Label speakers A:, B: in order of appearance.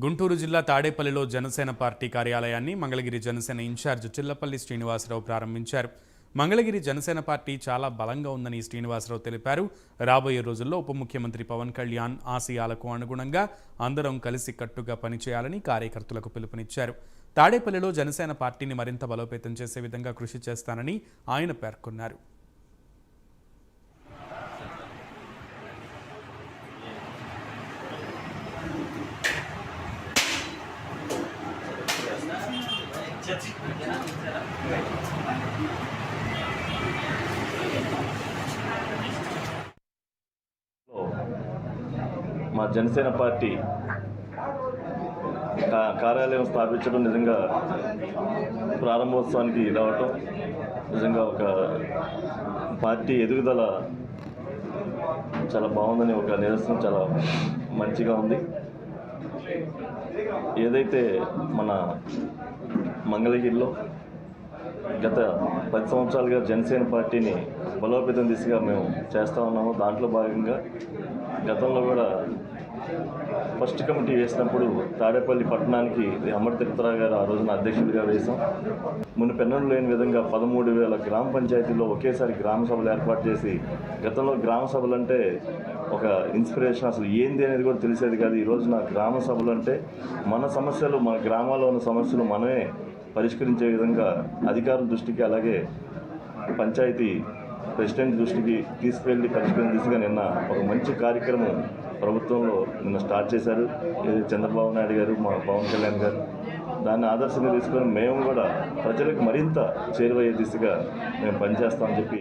A: గుంటూరు జిల్లా తాడేపల్లిలో జనసేన పార్టీ కార్యాలయాన్ని మంగళగిరి జనసేన ఇన్ఛార్జ్ చిల్లపల్లి శ్రీనివాసరావు ప్రారంభించారు. మంగళగిరి జనసేన పార్టీ చాలా బలంగా ఉందని శ్రీనివాసరావు తెలిపారు. రాబోయే రోజుల్లో ఉప ముఖ్యమంత్రి పవన్ కళ్యాణ్ ఆశయాలకు అనుగుణంగా అందరం కలిసి కట్టుగా పనిచేయాలని కార్యకర్తలకు పిలుపునిచ్చారు. తాడేపల్లిలో జనసేన పార్టీని మరింత బలోపేతం చేసే విధంగా కృషి చేస్తానని ఆయన పేర్కొన్నారు.
B: మా జనసేన పార్టీ కార్యాలయం స్థాపించడం నిజంగా ప్రారంభోత్సవానికి రావటం నిజంగా ఒక పార్టీ ఎదుగుదల చాలా బాగుందని ఒక నిదర్శనం, చాలా మంచిగా ఉంది. ఏదైతే మన మంగళగిరిలో గత 10 సంవత్సరాలుగా జనసేన పార్టీని బలోపేతం దిశగా మేము చేస్తూ ఉన్నాము. దాంట్లో భాగంగా గతంలో కూడా ఫస్ట్ కమిటీ వేసినప్పుడు తాడేపల్లి పట్టణానికి అమర్ తిరుపతిరావు గారు ఆ రోజున అధ్యక్షుడిగా వేశాం. మునుపెన్నడూ లేని విధంగా 13,000 గ్రామ పంచాయతీల్లో ఒకేసారి గ్రామ సభలు ఏర్పాటు చేసి, గతంలో గ్రామ సభలు అంటే ఒక ఇన్స్పిరేషన్, అసలు ఏంది అనేది కూడా తెలిసేది కాదు. ఈ రోజున గ్రామ సభలు అంటే మన సమస్యలు, మన గ్రామాల్లో ఉన్న సమస్యలు మనమే పరిష్కరించే విధంగా అధికారుల దృష్టికి, అలాగే పంచాయతీ ప్రెసిడెంట్ దృష్టికి తీసుకువెళ్ళి పరిష్కరించే దిశగా నిన్న ఒక మంచి కార్యక్రమం ప్రభుత్వంలో నిన్న స్టార్ట్ చేశారు. చంద్రబాబు నాయుడు గారు, మా పవన్ కళ్యాణ్ గారు దాన్ని ఆదర్శంగా తీసుకొని మేము కూడా ప్రజలకు మరింత చేరువయ్యే దిశగా మేము పనిచేస్తామని చెప్పి